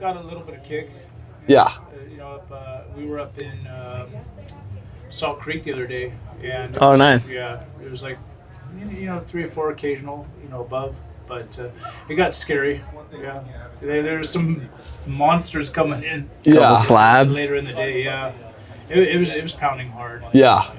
got a little bit of kick. Yeah. We were up in Salt Creek the other day, and Oh, nice. Yeah, it was like 3 or 4 occasional, above, but it got scary. Yeah, there were some monsters coming in. Couple slabs Later in the day. Yeah, it was pounding hard. Yeah.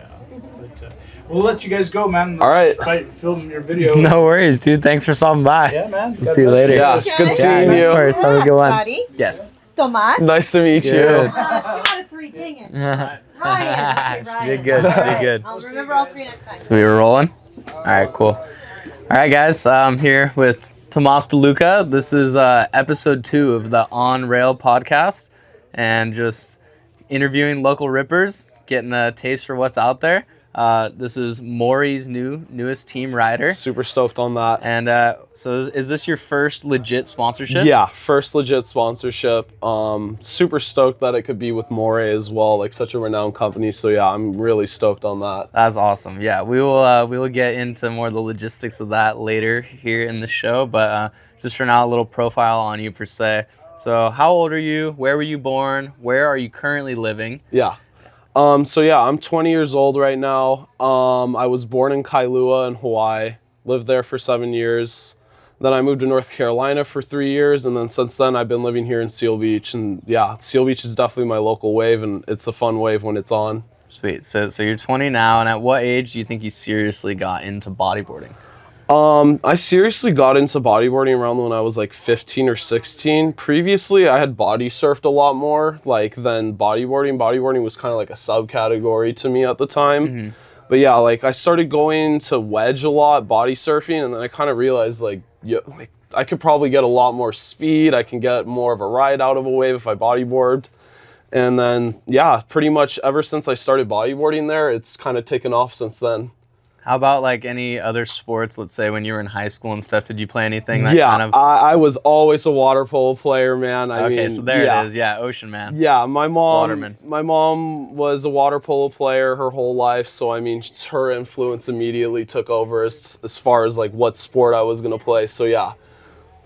But we'll let you guys go, man. All right. Film your video. No worries, dude. Thanks for stopping by. Yeah, man. We'll see you later. Yeah, good seeing you. Of course. Have a good one. Scotty. Yes. Tomas. Nice to meet Good. you. 2 out of 3, dang it. Ryan. You're good. You're good. I'll remember all 3 next time. So we were rolling? All right, cool. All right, guys. I'm here with Tomas de LUCA. This is episode 2 of the On Rail podcast, and just interviewing local rippers, getting a taste for what's out there. This is Morey's newest team rider. Super stoked on that. And so is this your first legit sponsorship? Yeah, first legit sponsorship. Super stoked that it could be with Morey as well, like such a renowned company. So yeah, I'm really stoked on that. That's awesome. Yeah, we will get into more of the logistics of that later here in the show. But just for now, a little profile on you per se. So how old are you? Where were you born? Where are you currently living? Yeah. So yeah, I'm 20 years old right now. I was born in Kailua in Hawaii, lived there for 7 years. Then I moved to North Carolina for 3 years, and then since then I've been living here in Seal Beach. And yeah, Seal Beach is definitely my local wave, and it's a fun wave when it's on. Sweet. So you're 20 now, and at what age do you think you seriously got into bodyboarding? I seriously got into bodyboarding around when I was like 15 or 16. Previously, I had body surfed a lot more than bodyboarding. Bodyboarding was kind of like a subcategory to me at the time. Mm-hmm. But yeah, like I started going to wedge a lot, body surfing, and then I kind of realized like I could probably get a lot more speed. I can get more of a ride out of a wave if I bodyboard. And then yeah, pretty much ever since I started bodyboarding there, it's kind of taken off since then. How about like any other sports? Let's say when you were in high school and stuff, did you play anything that yeah, kind of... I was always a water polo player, man. I mean, so there yeah. it is. Yeah, ocean man. Yeah, my Waterman. mom was a water polo player her whole life, so I mean, her influence immediately took over as far as like what sport I was gonna play. So yeah,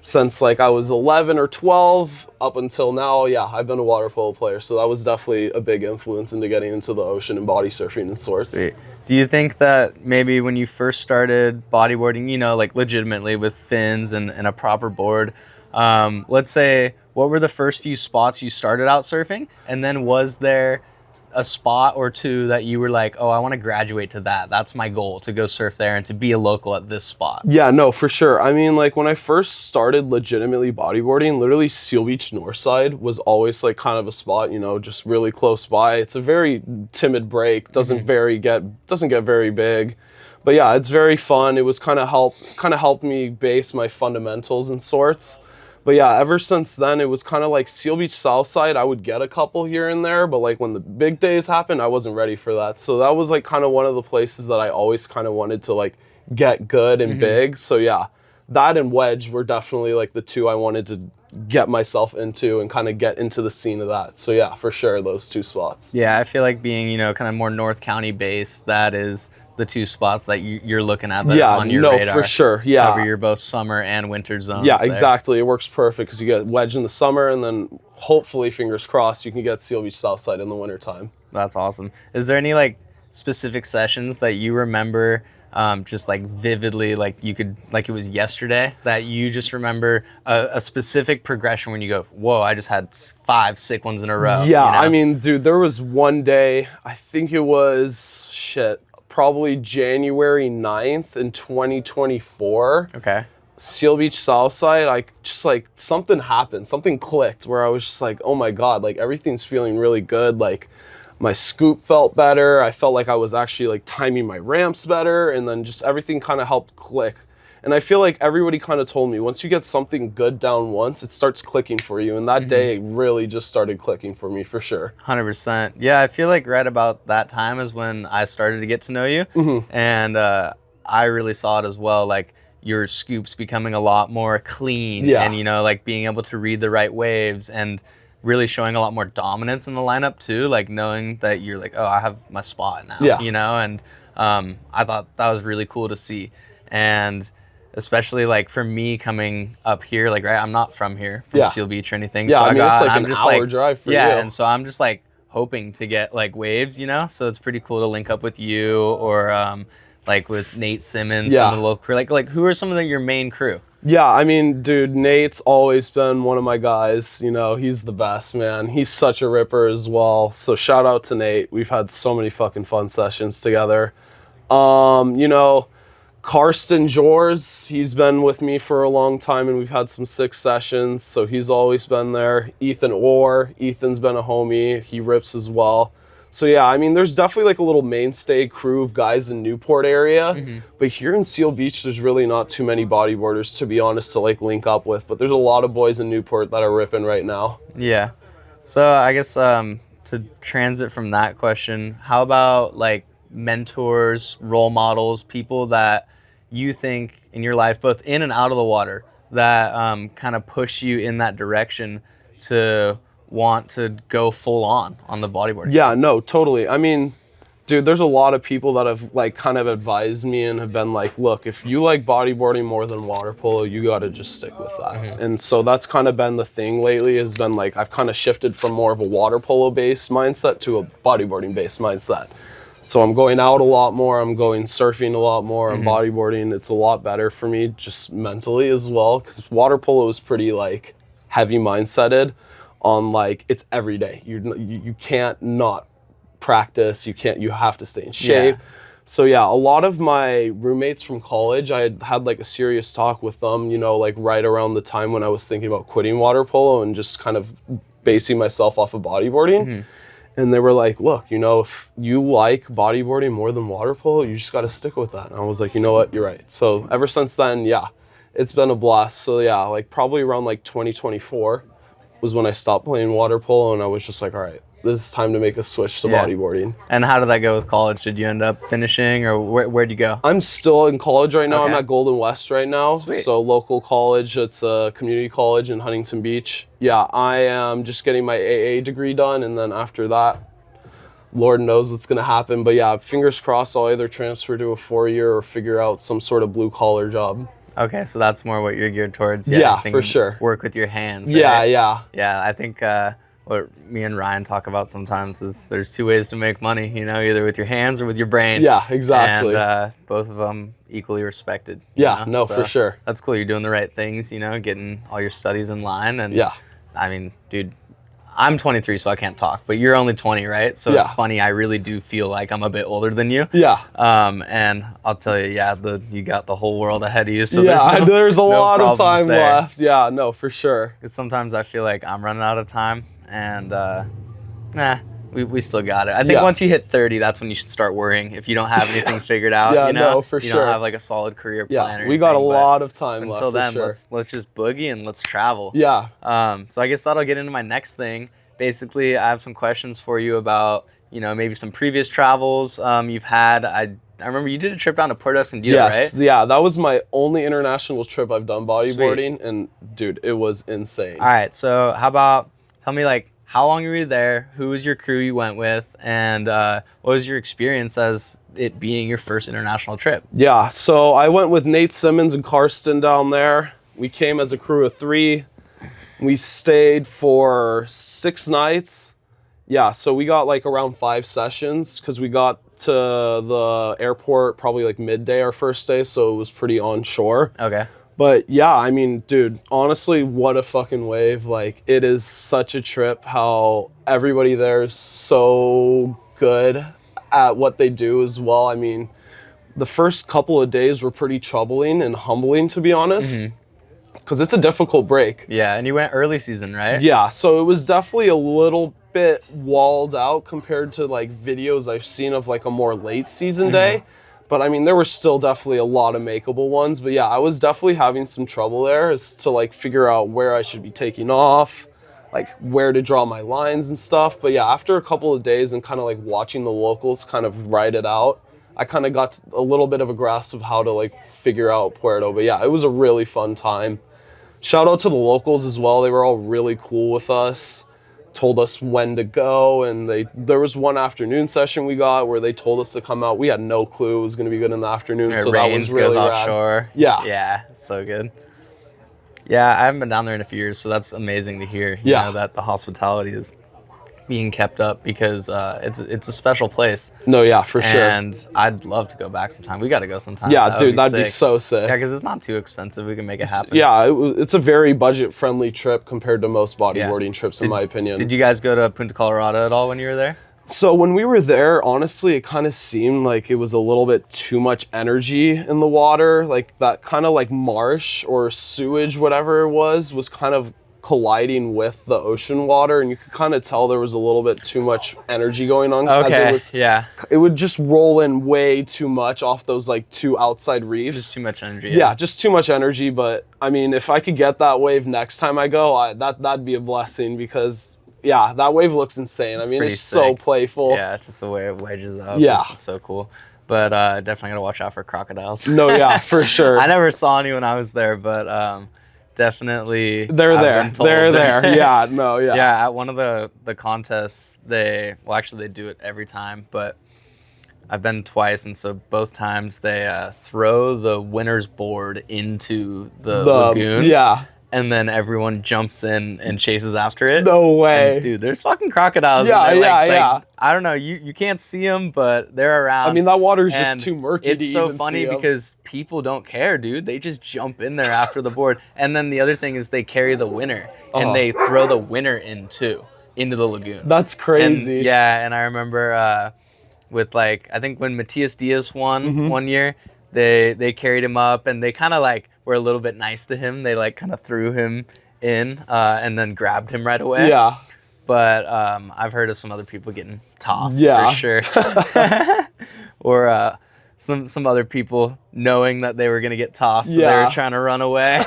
since like I was 11 or 12 up until now, yeah, I've been a water polo player. So that was definitely a big influence into getting into the ocean and body surfing and sorts. Sweet. Do you think that maybe when you first started bodyboarding, like legitimately with fins and a proper board, let's say, what were the first few spots you started out surfing? And then was there a spot or two that you were like, oh, I want to graduate to that. That's my goal, to go surf there and to be a local at this spot? Yeah, no, for sure. I mean, like when I first started legitimately bodyboarding, literally Seal Beach Northside was always like kind of a spot, just really close by. It's a very timid break, doesn't get very big. But yeah, it's very fun. It was kind of helped me base my fundamentals and sorts. But yeah, ever since then, it was kind of like Seal Beach Southside. I would get a couple here and there, but like when the big days happened, I wasn't ready for that. So that was like kind of one of the places that I always kind of wanted to like get good and big. So yeah, that and wedge were definitely like the two I wanted to get myself into and kind of get into the scene of that. So yeah, for sure, those two spots. Yeah, I feel like being, kind of more North County based, that is the two spots that you're looking at that are on your radar. For sure. Yeah. Cover your both summer and winter zones. Yeah, there. exactly. It works perfect because you get wedge in the summer, and then hopefully, fingers crossed, you can get Seal Beach Southside in the wintertime. That's awesome. Is there any like specific sessions that you remember just like vividly, like you could, like it was yesterday, that you just remember a specific progression when you go, whoa, I just had 5 sick ones in a row? Yeah, I mean, dude, there was one day, I think it was, probably January 9th in 2024. Okay. Seal Beach Southside, I just like something happened, something clicked where I was just like, oh my God, like everything's feeling really good. Like my scoop felt better. I felt like I was actually like timing my ramps better, and then just everything kind of helped click. And I feel like everybody kind of told me once you get something good down once, it starts clicking for you. And that day really just started clicking for me for sure. 100%. Yeah, I feel like right about that time is when I started to get to know you. And I really saw it as well, like your scoops becoming a lot more clean. Yeah. And, like being able to read the right waves and really showing a lot more dominance in the lineup too. Like knowing that you're like, oh, I have my spot now, Yeah. And I thought that was really cool to see. And especially like for me coming up here, like right, I'm not from here, from Yeah. Seal Beach or anything. Yeah, so I mean, it's like I'm an just hour like, drive for yeah, you. and so I'm just like hoping to get like waves, you know. So it's pretty cool to link up with you or like with Nate Simmons, some of the local crew. Like who are some of your main crew? Yeah, I mean, dude, Nate's always been one of my guys. You know, he's the best, man. He's such a ripper as well. So shout out to Nate. We've had so many fucking fun sessions together. You know, Karsten Jors, he's been with me for a long time and we've had some sick sessions. So he's always been there. Ethan Orr, Ethan's been a homie. He rips as well. So yeah, I mean, there's definitely like a little mainstay crew of guys in Newport area, but here in Seal Beach, there's really not too many bodyboarders, to be honest, to like link up with. But there's a lot of boys in Newport that are ripping right now. Yeah. So I guess to transit from that question, how about like mentors, role models, people that you think in your life, both in and out of the water, that kind of push you in that direction to want to go full on the bodyboard? Yeah, no, totally. I mean, dude, there's a lot of people that have like kind of advised me and have been like, look, if you like bodyboarding more than water polo, you got to just stick with that. And so that's kind of been the thing lately, has been like, I've kind of shifted from more of a water polo based mindset to a bodyboarding based mindset. So I'm going out a lot more, I'm going surfing a lot more, I'm bodyboarding. It's a lot better for me just mentally as well, because water polo is pretty like heavy mindseted on like, it's every day. You can't not practice, you have to stay in shape. Yeah. So yeah, a lot of my roommates from college, I had like a serious talk with them, you know, like right around the time when I was thinking about quitting water polo and just kind of basing myself off of bodyboarding. And they were like, look, you know, if you like bodyboarding more than water polo, you just got to stick with that. And I was like, you know what, you're right. So ever since then, yeah, it's been a blast. So yeah, like probably around like 2024 was when I stopped playing water polo and I was just like, all right, this is time to make a switch to bodyboarding. And how did that go with college? Did you end up finishing, or where'd you go? I'm still in college right now. Okay. I'm at Golden West right now. Sweet. So local college, it's a community college in Huntington Beach. Yeah, I am just getting my AA degree done, and then after that, Lord knows what's gonna happen. But yeah, fingers crossed I'll either transfer to a 4-year or figure out some sort of blue collar job. Okay, so that's more what you're geared towards. Yeah, I think for sure. Work with your hands. Yeah, right? yeah. Yeah, I think what me and Ryan talk about sometimes is there's two ways to make money, you know, either with your hands or with your brain. Yeah, exactly. And both of them equally respected. Yeah, know? no, for sure. That's cool. You're doing the right things, you know, getting all your studies in line. And Yeah. I mean, dude, I'm 23, so I can't talk, but you're only 20, right? So it's Yeah. funny. I really do feel like I'm a bit older than you. Yeah. And I'll tell you, yeah, you got the whole world ahead of you. So Yeah, there's a no lot of problems time there. left. Yeah, no, for sure. Because sometimes I feel like I'm running out of time, and we still got it. I think Yeah. once you hit 30, that's when you should start worrying if you don't have anything figured out. Yeah, you know? no, for you sure. don't have like a solid career plan. Yeah, or we got a anything, but lot of time left. until then, for sure. let's just boogie and let's travel. Yeah. So I guess that'll get into my next thing. Basically, I have some questions for you about, you know, maybe some previous travels you've had. I remember you did a trip down to Puerto Escondido, Yes, right? yeah, that was my only international trip I've done bodyboarding, and dude, it was insane. All right, so how about tell me like how long were you there? Who was your crew you went with, and what was your experience as it being your first international trip? Yeah, so I went with Nate Simmons and Karsten down there. We came as a crew of 3. We stayed for 6 nights. Yeah, so we got like around 5 sessions because we got to the airport probably like midday our first day, so it was pretty on shore. Okay. But yeah, I mean, dude, honestly, what a fucking wave. Like, it is such a trip how everybody there is so good at what they do as well. I mean, the first couple of days were pretty troubling and humbling, to be honest, because it's a difficult break. Yeah, and you went early season, right? Yeah, so it was definitely a little bit walled out compared to like videos I've seen of like a more late season day. But I mean, there were still definitely a lot of makeable ones. But yeah, I was definitely having some trouble there as to like figure out where I should be taking off, like where to draw my lines and stuff. But yeah, after a couple of days and kind of like watching the locals kind of ride it out, I kind of got a little bit of a grasp of how to like figure out Puerto. But yeah, it was a really fun time. Shout out to the locals as well. They were all really cool with us. told us when to go, and there was one afternoon session we got where they told us to come out. We had no clue it was going to be good in the afternoon, It so that rains, was really goes rad. offshore. Yeah. Yeah, so good. Yeah, I haven't been down there in a few years, so that's amazing to hear. You know, that the hospitality is being kept up, because it's a special place. No, yeah, for sure. And I'd love to go back sometime. We got to go sometime. Yeah, dude, that'd be so sick. Yeah, because it's not too expensive. We can make it happen. Yeah, it's a very budget-friendly trip compared to most bodyboarding trips, in my opinion. Did you guys go to Punta Colorado at all when you were there? So when we were there, honestly, it kind of seemed like it was a little bit too much energy in the water. Like that kind of like marsh or sewage, whatever it was kind of colliding with the ocean water, and you could kind of tell there was a little bit too much energy going on. Okay, It would just roll in way too much off those like 2 outside reefs. Just too much energy. Yeah, just too much energy. But I mean, if I could get that wave next time I go, that'd be a blessing, because yeah, that wave looks insane. I mean, it's so playful. Yeah, just the way it wedges up. Yeah. It's so cool. But definitely gotta watch out for crocodiles. No, yeah, for sure. I never saw any when I was there, but definitely they're there. Yeah, no, yeah. Yeah, at one of the contests, they do it every time, but I've been twice, and so both times they throw the winner's board into the lagoon. Yeah. And then everyone jumps in and chases after it. No way. And, dude, there's fucking crocodiles. Yeah, in there. yeah. I don't know. You can't see them, but they're around. I mean, that water's just too murky to even see them. It's so funny because people don't care, dude. They just jump in there after the board. And then the other thing is they carry the winner, and they throw the winner into the lagoon. That's crazy. And I remember with I think when Matias Diaz won one year, they carried him up, and they kind of were a little bit nice to him. They kind of threw him in and then grabbed him right away. Yeah. But I've heard of some other people getting tossed for sure. Or some other people knowing that they were gonna get tossed, so they were trying to run away.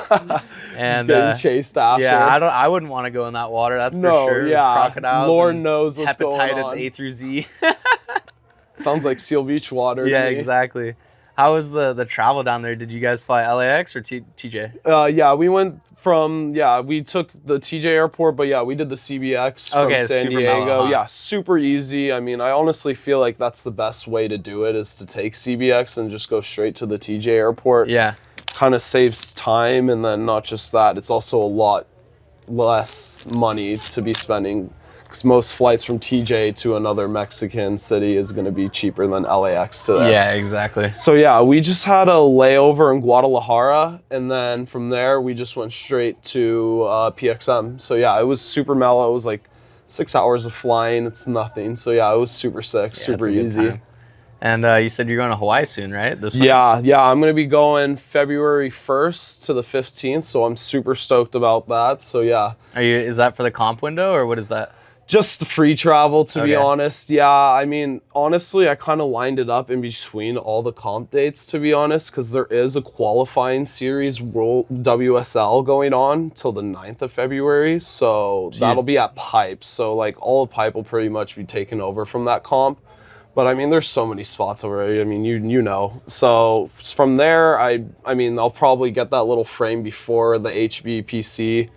And getting chased after. Yeah, I wouldn't want to go in that water. That's for sure. Yeah. Crocodiles. Lord knows what's going on. Hepatitis A through Z. Sounds like Seal Beach water. Yeah, to me. exactly. How was the travel down there? Did you guys fly LAX or TJ? Yeah, we went from, we took the TJ airport, but yeah, we did the CBX from San Diego. Mellow, huh? Yeah, super easy. I mean, I honestly feel like that's the best way to do it, is to take CBX and just go straight to the TJ airport. Yeah. Kind of saves time, and then not just that, it's also a lot less money to be spending, because most flights from TJ to another Mexican city is going to be cheaper than LAX to there. Yeah, exactly. So yeah, we just had a layover in Guadalajara, and then from there we just went straight to PXM. So yeah, it was super mellow. It was like 6 hours of flying. It's nothing. So yeah, it was super sick, super easy. And you said you're going to Hawaii soon, right? This week? Yeah, I'm going to be going February 1st to the 15th, so I'm super stoked about that. So yeah. Is that for the comp window, or what is that? Just the free travel, to be honest. Yeah, I mean, honestly, I kind of lined it up in between all the comp dates, to be honest, because there is a qualifying series World WSL going on till the 9th of February. So that'll be at Pipe. So all of Pipe will pretty much be taken over from that comp. But I mean, there's so many spots already. I mean, you know. So from there, I mean, I'll probably get that little frame before the HBPC.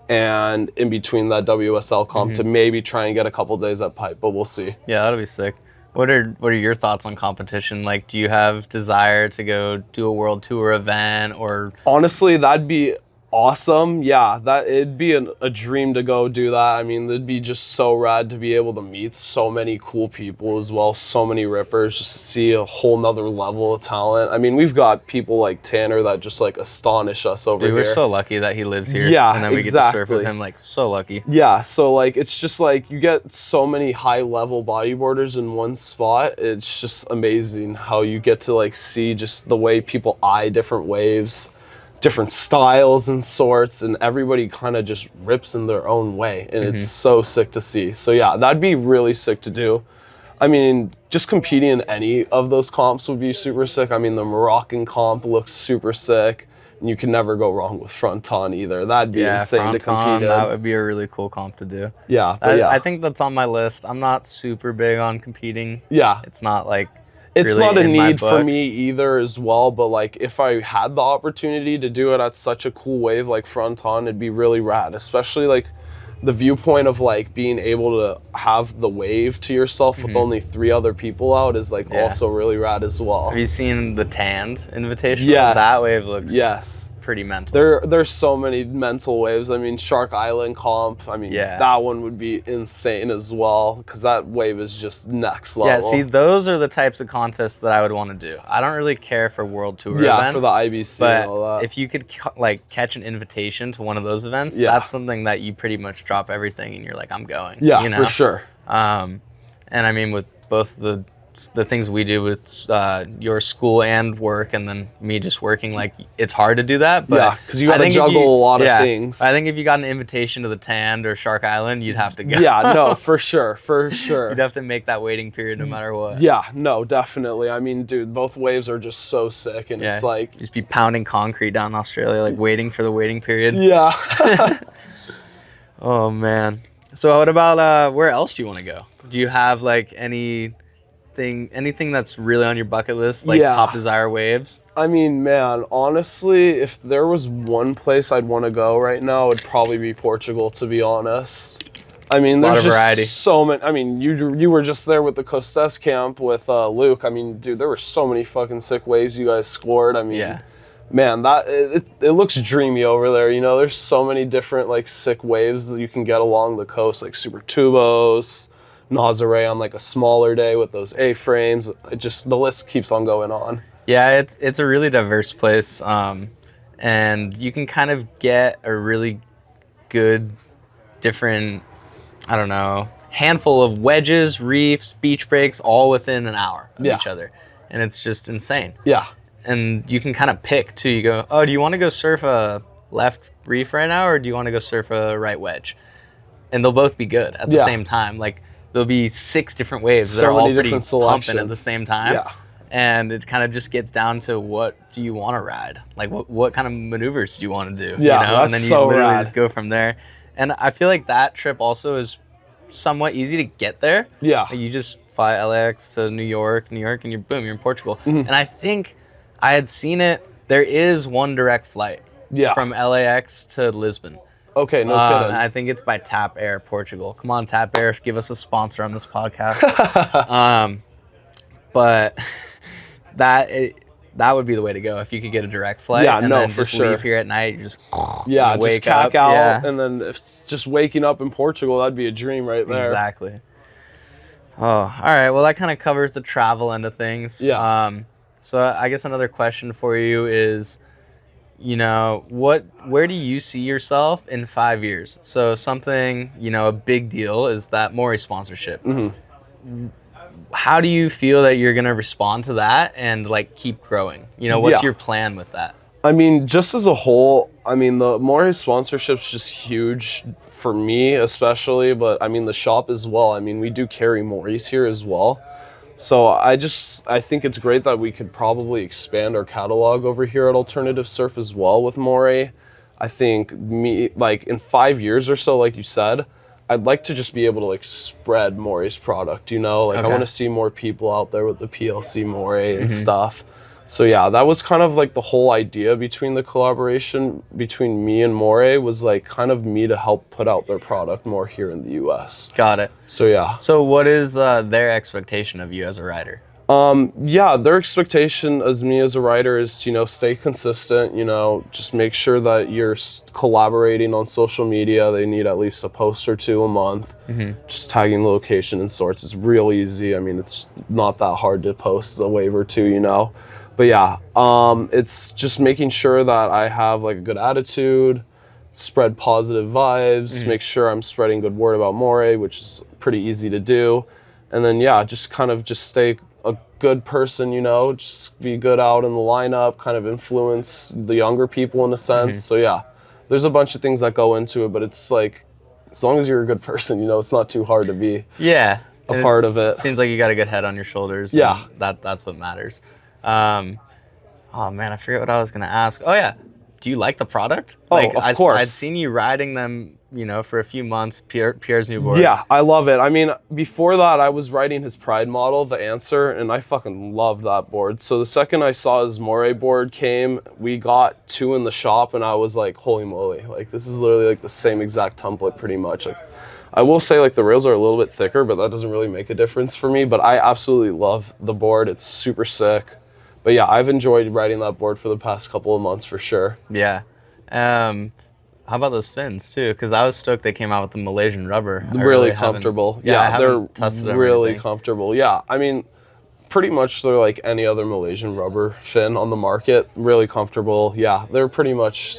And in between that WSL comp to maybe try and get a couple days at Pipe, but we'll see. Yeah, that'll be sick. What are your thoughts on competition? Do you have desire to go do a world tour event, or? Honestly, that'd be awesome. Yeah, it'd be a dream to go do that. I mean, it'd be just so rad to be able to meet so many cool people as well, so many rippers, just to see a whole nother level of talent. I mean, we've got people like Tanner that just astonish us over here. We're so lucky that he lives here. Yeah, and then we get to surf with him. So lucky. Yeah, so it's just you get so many high level bodyboarders in one spot. It's just amazing how you get to see just the way people eye different waves, different styles and sorts, and everybody kind of just rips in their own way, and it's so sick to see. So yeah, that'd be really sick to do. I mean, just competing in any of those comps would be super sick. I mean, the Moroccan comp looks super sick, and you can never go wrong with Fronton either. That'd be insane to compete in. That would be a really cool comp to do. Yeah, I think that's on my list. I'm not super big on competing. Yeah, it's not it's really not a in my need for book. me either as well, but if I had the opportunity to do it at such a cool wave like Fronton, it'd be really rad, especially the viewpoint of like being able to have the wave to yourself with only 3 other people out is like also really rad as well. Have you seen the Tanned Invitational? Yes. That wave looks yes. pretty mental. There's so many mental waves. I mean, Shark Island comp. I mean, that one would be insane as well because that wave is just next level. Yeah, see, those are the types of contests that I would want to do. I don't really care for World Tour events. Yeah, for the IBC but and all that. if you could like catch an invitation to one of those events, that's something that you pretty much drop everything and you're like, I'm going. Yeah, you know? for sure. And I mean, with both the things we do with your school and work, and then me just working, like it's hard to do that. But because you got to juggle a lot of things. I think if you got an invitation to the Tanned or Shark Island, you'd have to go. Yeah, no, for sure, for sure. You'd have to make that waiting period no matter what. Yeah, no, definitely. I mean, dude, both waves are just so sick, and it's like just be pounding concrete down in Australia, like waiting for the waiting period. Yeah. Oh man. So what about where else do you want to go? Do you have like anything that's really on your bucket list, like top desire waves? I mean, man, honestly, if there was one place I'd want to go right now, it'd probably be Portugal, to be honest. I mean, there's just variety. So many. I mean, you were just there with the Costes camp with Luke. I mean, dude, there were so many fucking sick waves you guys scored. I mean, man, that it looks dreamy over there. You know, there's so many different like sick waves that you can get along the coast, like Super Tubos, Nazare on like a smaller day with those A-frames. It just, the list keeps on going on. Yeah, it's a really diverse place, and you can kind of get a really good different, I don't know, handful of wedges, reefs, beach breaks, all within an hour of each other, and it's just insane. Yeah. And you can kind of pick too. You go, oh, do you want to go surf a left reef right now, or do you want to go surf a right wedge? And they'll both be good at the same time. Like there'll be 6 different waves that are all pretty pumping at the same time. Yeah. And it kind of just gets down to what do you want to ride? Like what kind of maneuvers do you want to do? Yeah, you know? And then you so literally rad. just go from there. And I feel like that trip also is somewhat easy to get there. Yeah. Like you just fly LAX to New York, and you're boom, you're in Portugal. And I think I had seen it. There is one direct flight from LAX to Lisbon. Okay, no kidding. I think it's by TAP Air Portugal. Come on, TAP Air, give us a sponsor on this podcast. But that would be the way to go if you could get a direct flight. Yeah, and no, then for just sure. leave here at night. You just wake just cack up. out, and then if just waking up in Portugal, that'd be a dream right there. Exactly. Oh, all right. Well, that kind of covers the travel end of things. Yeah. So I guess another question for you is, you know, where do you see yourself in 5 years? So something, you know, a big deal is that Morey sponsorship. Mm-hmm. How do you feel that you're going to respond to that and like keep growing? You know, what's your plan with that? I mean, just as a whole, I mean, the Morey sponsorship's just huge for me especially, but I mean the shop as well. I mean, we do carry Moreys here as well. So I think it's great that we could probably expand our catalog over here at Alternative Surf as well with Morey. I think like in 5 years or so, like you said, I'd like to just be able to like spread Morey's product, you know? Like I want to see more people out there with the PLC Morey and stuff. So yeah, that was kind of like the whole idea between the collaboration between me and Morey was like kind of me to help put out their product more here in the US. Got it. So yeah. So what is their expectation of you as a rider? Yeah, their expectation as me as a rider is to, you know, stay consistent, you know, just make sure that you're collaborating on social media. They need at least a post or 2 a month. Just tagging the location and sorts is real easy. I mean, it's not that hard to post a wave or 2, you know. But yeah, it's just making sure that I have like a good attitude, spread positive vibes, make sure I'm spreading good word about Morey, which is pretty easy to do. And then yeah, just kind of just stay a good person, you know, just be good out in the lineup, kind of influence the younger people in a sense. So yeah, there's a bunch of things that go into it, but it's like, as long as you're a good person, you know, it's not too hard to be a part of it. Seems like you got a good head on your shoulders. Yeah. That's what matters. Oh man, I forget what I was gonna ask. Oh yeah, do you like the product? Oh, like, of course. I'd seen you riding them for a few months, Pierre's new board. Yeah, I love it. I mean, before that, I was riding his Pride model, the Answer, and I fucking loved that board. So the second I saw his Morey board came, we got 2 in the shop, and I was like, holy moly. Like, this is literally like the same exact template pretty much. Like, I will say like the rails are a little bit thicker, but that doesn't really make a difference for me. But I absolutely love the board. It's super sick. But yeah, I've enjoyed riding that board for the past couple of months for sure. Yeah. How about those fins too? Because I was stoked they came out with the Malaysian rubber. Really comfortable. Yeah, they're really comfortable. Yeah, I mean, pretty much they're like any other Malaysian rubber fin on the market. Really comfortable. Yeah, they're pretty much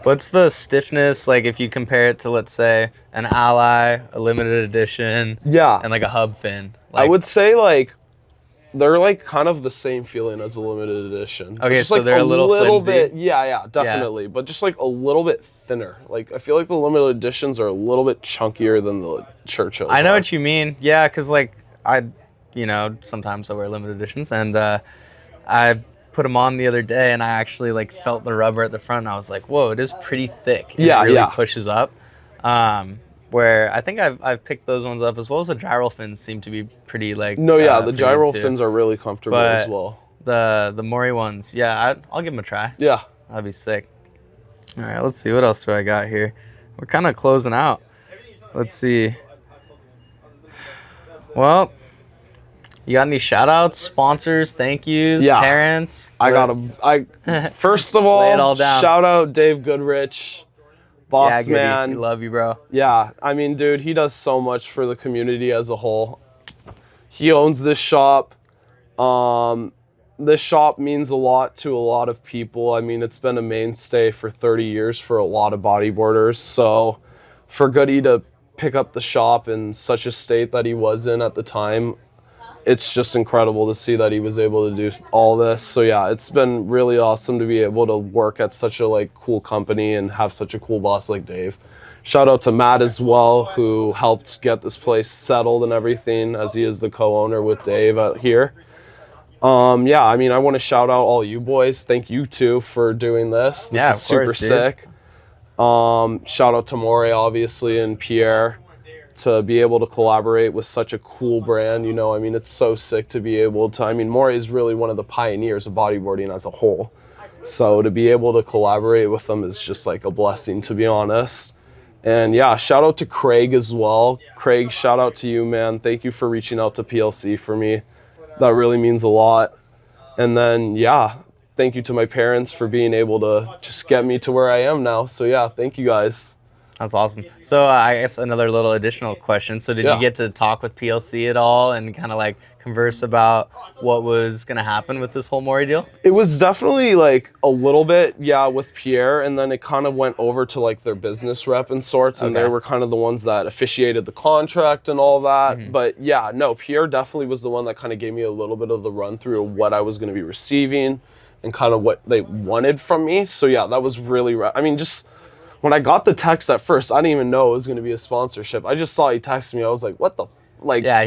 What's the stiffness like if you compare it to, let's say, an Ally, a limited edition, and like a hub fin? Like, I would say like they're like kind of the same feeling as a limited edition. Okay, just so like they're a little flimsy. bit. Yeah, definitely. But just like a little bit thinner. Like I feel like the limited editions are a little bit chunkier than the Churchills. I know what you mean. Yeah, because like sometimes I wear limited editions, and I put them on the other day, and I actually like felt the rubber at the front, and I was like, whoa, it is pretty thick. And it really pushes up. Where I think I've picked those ones up, as well as the gyral fins seem to be pretty like. No, yeah, the gyral fins are really comfortable as well. The Morey ones, yeah, I'll give them a try. Yeah, that'd be sick. All right, let's see, what else do I got here? We're kind of closing out. Let's see. Well, you got any shout outs, sponsors, thank yous, parents? I got them. First of all, shout out Dave Goodrich. Boss man. We love you, bro. Yeah, I mean, dude, he does so much for the community as a whole. He owns this shop. This shop means a lot to a lot of people. I mean, it's been a mainstay for 30 years for a lot of bodyboarders. So for Goody to pick up the shop in such a state that he was in at the time, it's just incredible to see that he was able to do all this. So yeah, it's been really awesome to be able to work at such a like cool company and have such a cool boss like Dave. Shout out to Matt as well, who helped get this place settled and everything, as he is the co-owner with Dave out here. Yeah, I mean, I want to shout out all you boys. Thank you too for doing this. This is super sick. Shout out to Morey, obviously, and Pierre, to be able to collaborate with such a cool brand. I mean, it's so sick to be able to, I mean, Morey is really one of the pioneers of bodyboarding as a whole. So to be able to collaborate with them is just like a blessing, to be honest. And yeah, shout out to Craig as well. Craig, shout out to you, man. Thank you for reaching out to PLC for me. That really means a lot. And then, yeah, thank you to my parents for being able to just get me to where I am now. So yeah, thank you guys. That's awesome. So I guess another little additional question. So did you get to talk with PLC at all and kind of like converse about what was going to happen with this whole Morey deal? It was definitely like a little bit, with Pierre, and then it kind of went over to like their business rep and sorts, and they were kind of the ones that officiated the contract and all that. But yeah, no, Pierre definitely was the one that kind of gave me a little bit of the run through of what I was going to be receiving and kind of what they wanted from me. So yeah, that was really, I mean, just when I got the text at first, I didn't even know it was going to be a sponsorship. I just saw he texted me. I was like, what the,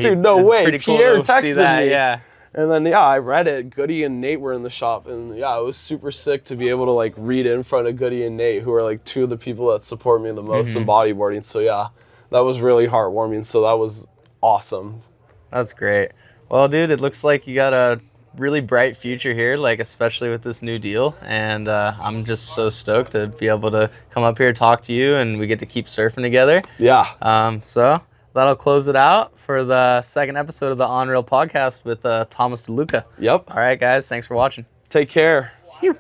dude, no way. Pierre texted me. Yeah. And then, I read it. Goody and Nate were in the shop. And yeah, it was super sick to be able to like read in front of Goody and Nate, who are like 2 of the people that support me the most in bodyboarding. So yeah, that was really heartwarming. So that was awesome. That's great. Well, dude, it looks like you got a really bright future here, like especially with this new deal, and I'm just so stoked to be able to come up here, talk to you, and we get to keep surfing together. So that'll close it out for the second episode of the On Rail podcast with Thomas DeLuca. Yep. All right, guys, thanks for watching. Take care. Phew.